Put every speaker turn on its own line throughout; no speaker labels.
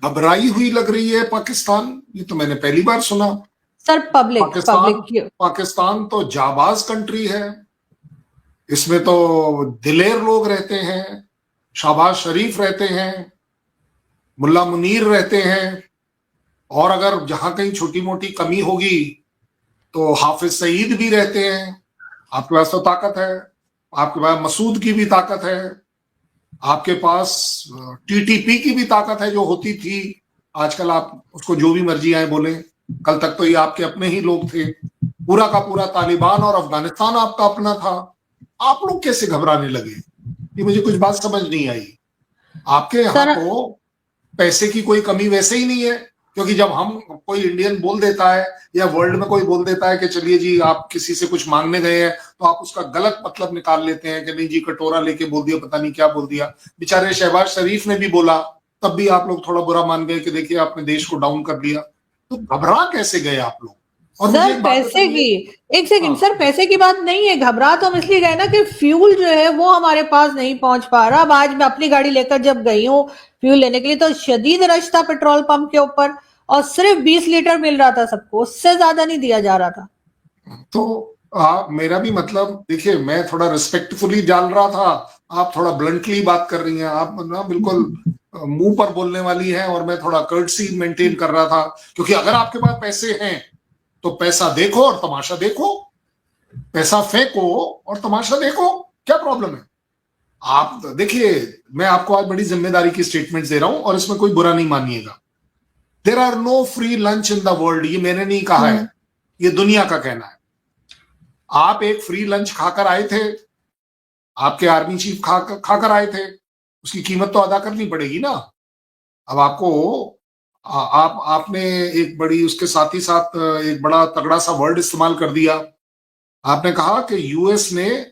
घबराई हुई लग रही है पाकिस्तान, ये तो मैंने पहली बार सुना।
सर
पाकिस्तान तो जाबाज कंट्री है, इसमें तो दिलेर लोग रहते हैं, शहबाज शरीफ रहते हैं, मुल्ला मुनीर रहते हैं, और अगर जहां कहीं छोटी मोटी कमी होगी तो हाफिज सईद भी रहते हैं। आपके पास तो ताकत है, आपके पास मसूद की भी ताकत है, आपके पास टीटीपी की भी ताकत है जो होती थी। आजकल आप उसको जो भी मर्जी आए बोले, कल तक तो ये आपके अपने ही लोग थे। पूरा का पूरा तालिबान और अफगानिस्तान आपका अपना था। आप लोग कैसे घबराने लगे, ये मुझे कुछ बात समझ नहीं आई। आपके यहाँ तो पैसे की कोई कमी वैसे ही नहीं है, क्योंकि जब हम कोई इंडियन बोल देता है या वर्ल्ड में कोई बोल देता है कि चलिए जी आप किसी से कुछ मांगने गए हैं, तो आप उसका गलत मतलब निकाल लेते हैं कि नहीं जी कटोरा लेके बोल दिया, पता नहीं क्या बोल दिया। बेचारे शहबाज शरीफ ने भी बोला, तब भी आप लोग थोड़ा बुरा मान गए कि देखिए आपने देश को डाउन कर दिया। तो घबरा कैसे गए आप लोग?
और सर पैसे की, एक सेकंड सर, पैसे की बात नहीं है, घबरा तो हम इसलिए गए ना कि फ्यूल जो है वो हमारे पास नहीं पहुंच पा रहा। अब आज मैं अपनी गाड़ी लेकर जब गई हूँ फ्यूल लेने के लिए, तो शदीद रश था पेट्रोल पंप के ऊपर, और सिर्फ 20 लीटर मिल रहा था सबको, उससे ज्यादा नहीं दिया जा रहा था।
तो मेरा भी मतलब देखिए, मैं थोड़ा रिस्पेक्टफुली डाल रहा था, आप थोड़ा ब्लंटली बात कर रही हैं। आप ना बिल्कुल मुंह पर बोलने वाली हैं, और मैं थोड़ा कर्टसी मेंटेन कर रहा था। क्योंकि अगर आपके पास पैसे हैं तो पैसा देखो और तमाशा देखो, पैसा फेंको और तमाशा देखो, क्या प्रॉब्लम है? आप देखिए, मैं आपको आज बड़ी जिम्मेदारी की स्टेटमेंट दे रहा हूं, और इसमें कोई बुरा नहीं मानिएगा। There are no free lunch in the world, ये मैंने नहीं कहा है, ये दुनिया का कहना है। आप एक फ्री लंच खाकर आए थे, आपके आर्मी चीफ खाकर आए थे, उसकी कीमत तो अदा करनी पड़ेगी ना। अब आपको आपने एक बड़ी, उसके साथ ही साथ एक बड़ा तगड़ा सा वर्ड इस्तेमाल कर दिया। आपने कहा कि यूएस ने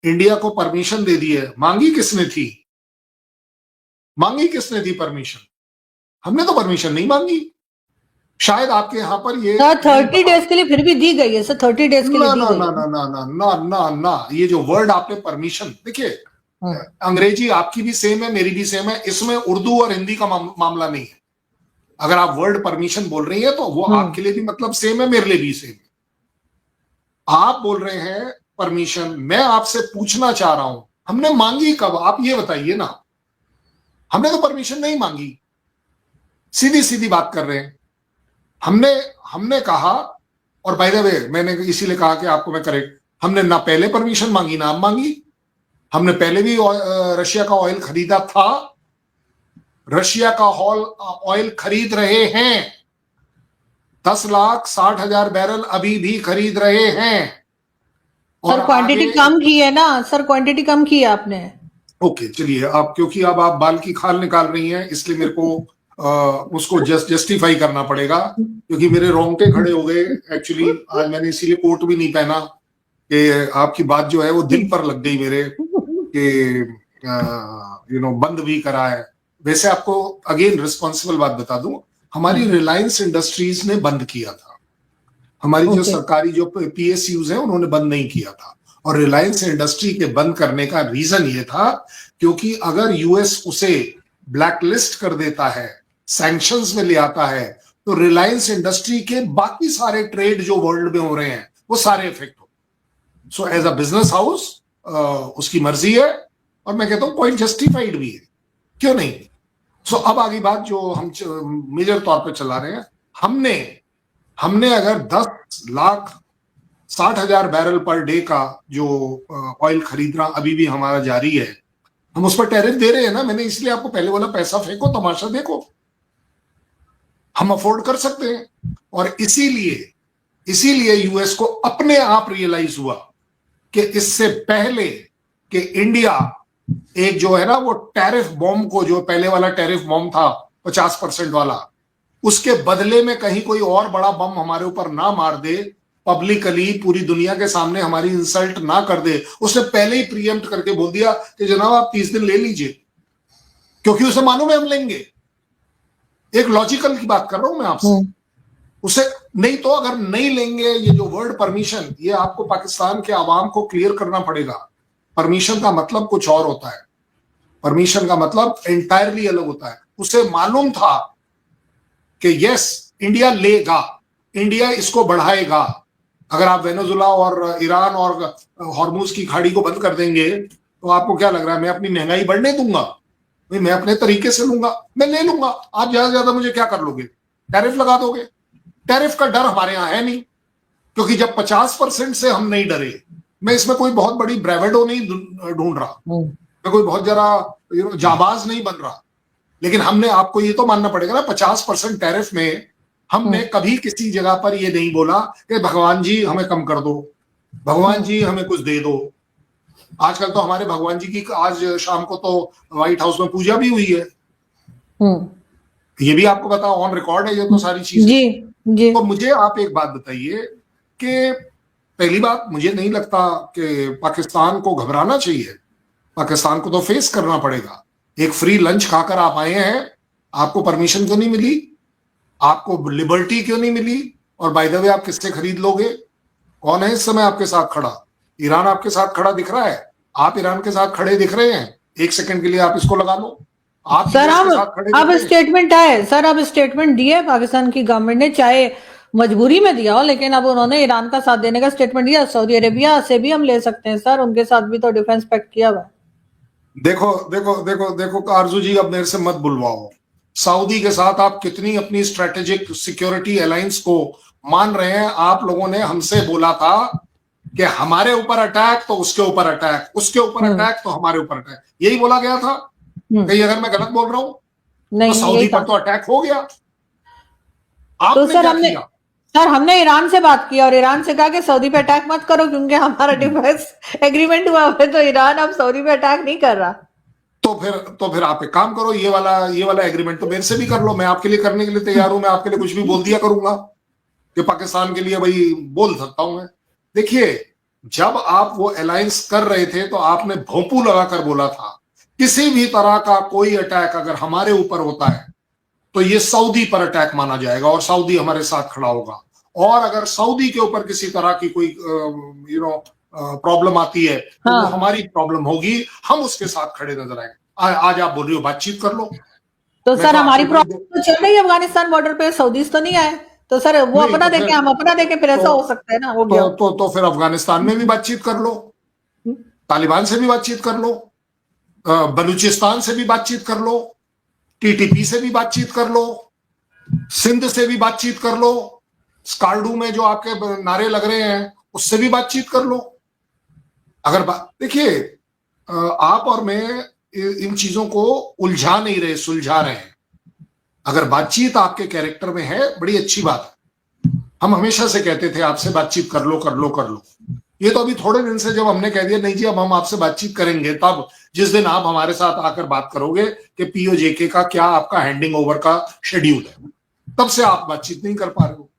इंडिया को परमिशन दे दी है। मांगी किसने थी? मांगी किसने थी परमिशन? हमने तो परमिशन नहीं मांगी। शायद आपके यहाँ पर ये
30 डेज के लिए फिर भी दी गई है सर, 30 डेज के लिए दी गई है।
ना ना ना ना ना ना ना, ये जो वर्ड आपने परमिशन, देखिए अंग्रेजी आपकी भी सेम है, मेरी भी सेम है, इसमें उर्दू और हिंदी का मामला नहीं है। अगर आप वर्ड परमिशन बोल रही हैं तो वो आपके लिए भी मतलब सेम है, मेरे लिए भी सेम है। आप बोल रहे हैं परमिशन, मैं आपसे पूछना चाह रहा हूं हमने मांगी कब, आप ये बताइए ना। हमने तो परमिशन नहीं मांगी, सीधी सीधी बात कर रहे हैं। हमने कहा, और बाय द वे मैंने इसीलिए कहा कि आपको मैं करेक्ट, हमने ना पहले परमिशन मांगी ना अब मांगी। हमने पहले भी रशिया का ऑयल खरीदा था, रशिया का ऑयल खरीद रहे हैं, 10,60,000 बैरल अभी भी खरीद रहे हैं।
और सर क्वांटिटी कम की है ना सर, क्वांटिटी कम की है आपने। ओके
चलिए, आप क्योंकि अब आप बाल की खाल निकाल रही हैं, इसलिए मेरे को उसको जस्टिफाई करना पड़ेगा, क्योंकि मेरे रोंगटे खड़े हो गए। एक्चुअली आज मैंने इसीलिए कोट भी नहीं पहना कि आपकी बात जो है वो दिल पर लग गई मेरे, कि बंद भी करा है। वैसे आपको अगेन रिस्पॉन्सिबल बात बता दूं, हमारी रिलायंस इंडस्ट्रीज ने बंद किया था। हमारी जो सरकारी जो पीएसयूज हैं उन्होंने बंद नहीं किया था। और रिलायंस इंडस्ट्री के बंद करने का रीजन ये था क्योंकि अगर यूएस उसे ब्लैकलिस्ट कर देता है, सैंक्शंस में ले आता है, तो रिलायंस इंडस्ट्री के बाकी सारे ट्रेड जो वर्ल्ड में हो रहे हैं वो सारे इफेक्ट हो। So as a business house उसकी मर्जी है, और मैं कहता हूं पॉइंट जस्टिफाइड भी है, क्यों नहीं। सो अब आगे बात जो हम मेजर तौर पे चला रहे हैं, हमने अगर 10,60,000 बैरल पर डे का जो ऑयल खरीदना अभी भी हमारा जारी है, हम उस पर टैरिफ दे रहे हैं ना। मैंने इसलिए आपको पहले बोला पैसा फेंको तमाशा देखो, हम अफोर्ड कर सकते हैं। और इसीलिए यूएस को अपने आप रियलाइज हुआ कि इससे पहले कि इंडिया एक जो है ना वो टैरिफ बॉम्ब को, जो पहले वाला टैरिफ बॉम्ब था 50% वाला, उसके बदले में कहीं कोई और बड़ा बम हमारे ऊपर ना मार दे, पब्लिकली पूरी दुनिया के सामने हमारी इंसल्ट ना कर दे, उसने पहले ही प्रीएम्प्ट करके बोल दिया कि जनाब आप 30 दिन ले लीजिए, क्योंकि उसे मालूम है हम लेंगे। एक लॉजिकल की बात कर रहा हूं मैं आपसे। उसे नहीं तो अगर नहीं लेंगे, ये जो वर्ड परमिशन, ये आपको पाकिस्तान के आवाम को क्लियर करना पड़ेगा। परमिशन का मतलब कुछ और होता है, परमिशन का मतलब एंटायरली अलग होता है। उसे मालूम था कि यस इंडिया लेगा, इंडिया इसको बढ़ाएगा। अगर आप वेनेजुला और ईरान और हॉर्मुज की खाड़ी को बंद कर देंगे तो आपको क्या लग रहा है मैं अपनी महंगाई बढ़ने दूंगा? भाई मैं अपने तरीके से लूंगा, मैं ले लूंगा, आप ज्यादा से ज्यादा मुझे क्या कर लोगे? टैरिफ लगा दोगे। टैरिफ का डर हमारे यहां है नहीं, क्योंकि जब 50% से हम नहीं डरे, मैं इसमें कोई बहुत बड़ी ब्रेवेडो नहीं ढूंढ रहा, मैं कोई बहुत जरा जाबाज नहीं बन रहा, लेकिन हमने आपको ये तो मानना पड़ेगा ना 50% टैरिफ में हमने कभी किसी जगह पर ये नहीं बोला कि भगवान जी हमें कम कर दो, भगवान जी हमें कुछ दे दो। आजकल तो हमारे भगवान जी की आज शाम को तो व्हाइट हाउस में पूजा भी हुई है, ये भी आपको पता ऑन रिकॉर्ड है ये तो सारी चीजें।
जी।
तो मुझे आप एक बात बताइए कि पहली बात, मुझे नहीं लगता कि पाकिस्तान को घबराना चाहिए, पाकिस्तान को तो फेस करना पड़ेगा। एक फ्री लंच खाकर आप आए हैं, आपको परमिशन क्यों नहीं मिली, आपको लिबर्टी क्यों नहीं मिली, और बाय द वे आप किससे खरीद लोगे? कौन है इस समय आपके साथ खड़ा? ईरान आपके साथ खड़ा दिख रहा है, आप ईरान के साथ खड़े दिख रहे हैं, एक सेकंड के लिए आप इसको लगा लो, आप
सर
यूएस के साथ खड़े दिख
अब
रहे हैं।
स्टेटमेंट आए सर, अब स्टेटमेंट दिए पाकिस्तान की गवर्नमेंट ने, चाहे मजबूरी में दिया हो, लेकिन अब उन्होंने ईरान का साथ देने का स्टेटमेंट दिया। सऊदी अरेबिया से भी हम ले सकते हैं सर, उनके साथ भी तो डिफेंस पैक्ट किया हुआ है।
देखो देखो देखो देखो आरजू जी, अब मेरे से मत बुलवाओ। सऊदी के साथ आप कितनी अपनी स्ट्रेटेजिक सिक्योरिटी अलायंस को मान रहे हैं? आप लोगों ने हमसे बोला था कि हमारे ऊपर अटैक तो उसके ऊपर अटैक, उसके ऊपर अटैक तो हमारे ऊपर अटैक, यही बोला गया था। कहीं अगर मैं गलत बोल रहा हूं
नहीं,
तो सऊदी पर तो अटैक हो गया।
तो
आपने
सर
क्या किया?
हमने ईरान से बात किया और ईरान से कहा कि सऊदी पे अटैक मत करो, क्योंकि हमारा डिफेंस एग्रीमेंट हुआ है, तो ईरान अब सऊदी पे अटैक नहीं कर रहा।
तो फिर आप एक काम करो, ये वाला एग्रीमेंट तो मेरे से भी कर लो, मैं आपके लिए करने के लिए तैयार हूं, मैं आपके लिए कुछ भी बोल दिया करूंगा कि पाकिस्तान के लिए भाई बोल सकता हूं मैं। देखिए, जब आप वो अलायंस कर रहे थे तो आपने भोंपू लगाकर बोला था किसी भी तरह का कोई अटैक अगर हमारे ऊपर होता है तो ये सऊदी पर अटैक माना जाएगा और सऊदी हमारे साथ खड़ा होगा, और अगर सऊदी के ऊपर किसी तरह की कोई प्रॉब्लम आती है तो वो हमारी प्रॉब्लम होगी, हम उसके साथ खड़े नजर आएंगे। आज आप बोल रही हो बातचीत कर लो,
तो सर हमारी प्रॉब्लम तो चल रही है अफगानिस्तान बॉर्डर पे, सऊदीज तो नहीं आए, तो सर वो अपना देखें हम अपना देखें, फिर ऐसा हो सकता है ना, हो गया
तो फिर अफगानिस्तान में भी बातचीत कर लो, तालिबान से भी बातचीत कर लो, बलूचिस्तान से भी बातचीत कर लो, टीटीपी से भी बातचीत कर लो, सिंध से भी बातचीत कर लो, स्कार्डू में जो आपके नारे लग रहे हैं उससे भी बातचीत कर लो। अगर देखिए, आप और मैं इन चीजों को उलझा नहीं रहे, सुलझा रहे हैं। अगर बातचीत आपके कैरेक्टर में है, बड़ी अच्छी बात है। हम हमेशा से कहते थे आपसे बातचीत कर लो कर लो कर लो। ये तो अभी थोड़े दिन से जब हमने कह दिया नहीं जी अब हम आपसे बातचीत करेंगे, तब जिस दिन आप हमारे साथ आकर बात करोगे कि पीओजेके का क्या आपका हैंडिंग ओवर का शेड्यूल है, तब से आप बातचीत नहीं कर पा रहे हो।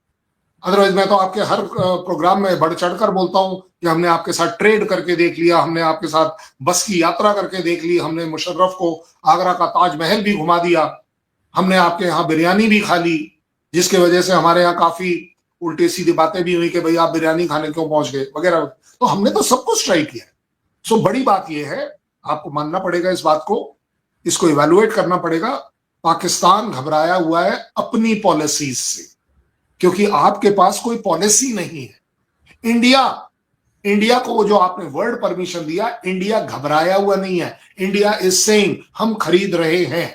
अदरवाइज मैं तो आपके हर प्रोग्राम में बढ़ चढ़कर बोलता हूं कि हमने आपके साथ ट्रेड करके देख लिया, हमने आपके साथ बस की यात्रा करके देख ली, हमने मुशर्रफ को आगरा का ताजमहल भी घुमा दिया, हमने आपके यहाँ बिरयानी भी खा ली, जिसकी वजह से हमारे यहाँ काफी उल्टी सीधी बातें भी हुई कि भाई आप बिरयानी खाने क्यों पहुंच गए वगैरह। तो हमने तो सब कुछ ट्राई किया। सो बड़ी बात यह है, आपको मानना पड़ेगा इस बात को, इसको इवैल्यूएट करना पड़ेगा। पाकिस्तान घबराया हुआ है अपनी पॉलिसीज से, क्योंकि आपके पास कोई पॉलिसी नहीं है। इंडिया को जो आपने वर्ड परमिशन दिया, इंडिया घबराया हुआ नहीं है। इंडिया इज सेइंग हम खरीद रहे हैं,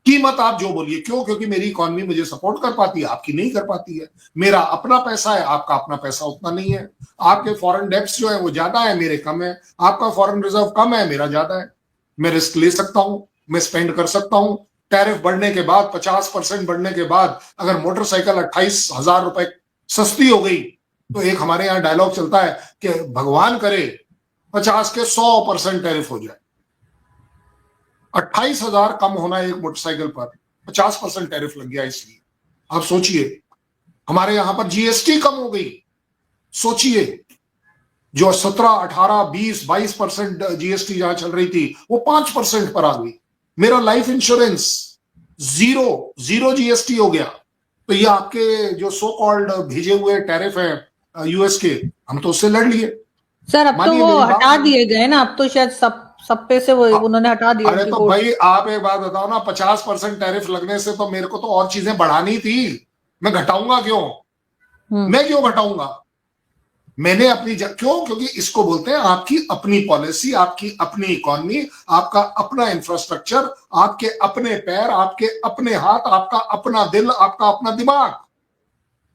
कीमत आप जो बोलिए। क्यों? क्योंकि मेरी इकॉनमी मुझे सपोर्ट कर पाती है, आपकी नहीं कर पाती है। मेरा अपना पैसा है, आपका अपना पैसा उतना नहीं है। आपके फॉरेन डेब्ट्स जो है वो ज्यादा है, मेरे कम है। आपका फॉरेन रिजर्व कम है, मेरा ज्यादा है। मैं रिस्क ले सकता हूं, मैं स्पेंड कर सकता हूं। टैरिफ बढ़ने के बाद, 50% बढ़ने के बाद अगर मोटरसाइकिल 28,000 रुपए सस्ती हो गई तो एक हमारे यहाँ डायलॉग चलता है कि भगवान करे 50 के 100% टैरिफ हो जाए। 28,000 कम होना एक मोटरसाइकिल पर, 50% टैरिफ लग गया। इसलिए आप सोचिए, हमारे यहां पर जीएसटी कम हो गई। सोचिए, जो 17, 18, 20, 22% जीएसटी जहां चल रही थी वो 5% पर आ गई। मेरा लाइफ इंश्योरेंस जीरो जीएसटी हो गया। तो ये आपके जो सो कॉल्ड भेजे हुए टैरिफ है यूएस के, हम तो उससे लड़ लिए
सर। अब तो वो हटा दिए गए ना, अब तो शायद सब पे से वो उन्होंने हटा दिया
अरे
उनकी
तो
कोर्ट।
भाई आप एक बात बताओ ना, 50% टैरिफ लगने से तो मेरे को तो और चीजें बढ़ानी थी, मैं घटाऊंगा क्यों? मैं क्यों घटाऊंगा? मैंने अपनी क्यों? क्योंकि इसको बोलते हैं आपकी अपनी पॉलिसी, आपकी अपनी इकोनॉमी, आपका अपना इंफ्रास्ट्रक्चर, आपके अपने पैर, आपके अपने हाथ, आपका अपना दिल, आपका अपना दिमाग।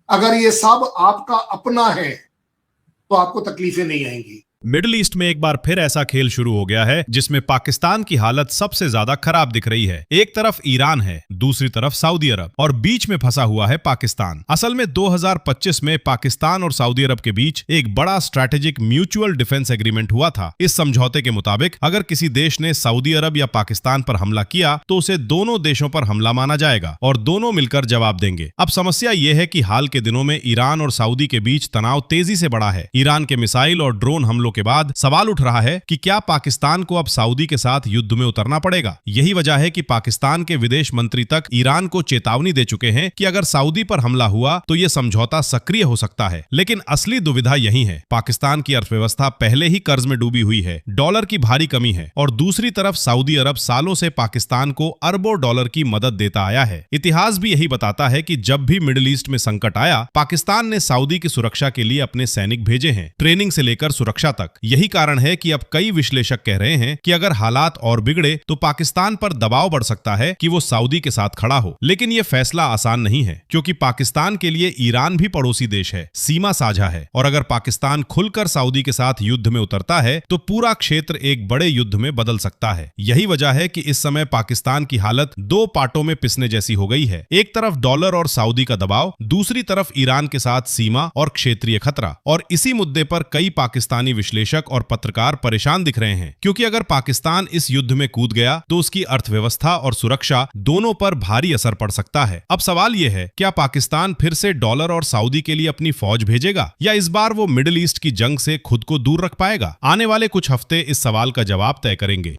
अगर ये सब आपका अपना है तो आपको तकलीफें नहीं आएंगी।
मिडिल ईस्ट में एक बार फिर ऐसा खेल शुरू हो गया है जिसमें पाकिस्तान की हालत सबसे ज्यादा खराब दिख रही है। एक तरफ ईरान है, दूसरी तरफ सऊदी अरब, और बीच में फंसा हुआ है पाकिस्तान। असल में 2025 में पाकिस्तान और सऊदी अरब के बीच एक बड़ा स्ट्रैटेजिक म्यूचुअल डिफेंस एग्रीमेंट हुआ था। इस समझौते के मुताबिक अगर किसी देश ने सऊदी अरब या पाकिस्तान पर हमला किया तो उसे दोनों देशों पर हमला माना जाएगा और दोनों मिलकर जवाब देंगे। अब समस्या यह है कि हाल के दिनों में ईरान और सऊदी के बीच तनाव तेजी से बढ़ा है। ईरान के मिसाइल और ड्रोन हमलों के बाद सवाल उठ रहा है कि क्या पाकिस्तान को अब सऊदी के साथ युद्ध में उतरना पड़ेगा। यही वजह है कि पाकिस्तान के विदेश मंत्री तक ईरान को चेतावनी दे चुके हैं कि अगर सऊदी पर हमला हुआ तो यह समझौता सक्रिय हो सकता है। लेकिन असली दुविधा यही है, पाकिस्तान की अर्थव्यवस्था पहले ही कर्ज में डूबी हुई है, डॉलर की भारी कमी है, और दूसरी तरफ सऊदी अरब सालों से पाकिस्तान को अरबों डॉलर की मदद देता आया है। इतिहास भी यही बताता है कि जब भी मिडिल ईस्ट में संकट आया, पाकिस्तान ने सऊदी की सुरक्षा के लिए अपने सैनिक भेजे हैं, ट्रेनिंग से लेकर सुरक्षा तक। यही कारण है कि अब कई विश्लेषक कह रहे हैं कि अगर हालात और बिगड़े तो पाकिस्तान पर दबाव बढ़ सकता है कि वो सऊदी के साथ खड़ा हो। लेकिन यह फैसला आसान नहीं है, क्योंकि पाकिस्तान के लिए ईरान भी पड़ोसी देश है, सीमा साझा है, और अगर पाकिस्तान खुलकर सऊदी के साथ युद्ध में उतरता है तो पूरा क्षेत्र एक बड़े युद्ध में बदल सकता है। यही वजह है कि इस समय पाकिस्तान की हालत दो पार्टों में पिसने जैसी हो गई है। एक तरफ डॉलर और सऊदी का दबाव, दूसरी तरफ ईरान के साथ सीमा और क्षेत्रीय खतरा। और इसी मुद्दे पर कई पाकिस्तानी विश्लेषक और पत्रकार परेशान दिख रहे हैं, क्योंकि अगर पाकिस्तान इस युद्ध में कूद गया तो उसकी अर्थव्यवस्था और सुरक्षा दोनों पर भारी असर पड़ सकता है। अब सवाल यह है, क्या पाकिस्तान फिर से डॉलर और सऊदी के लिए अपनी फौज भेजेगा, या इस बार वो मिडिल ईस्ट की जंग से खुद को दूर रख पाएगा? आने वाले कुछ हफ्ते इस सवाल का जवाब तय करेंगे।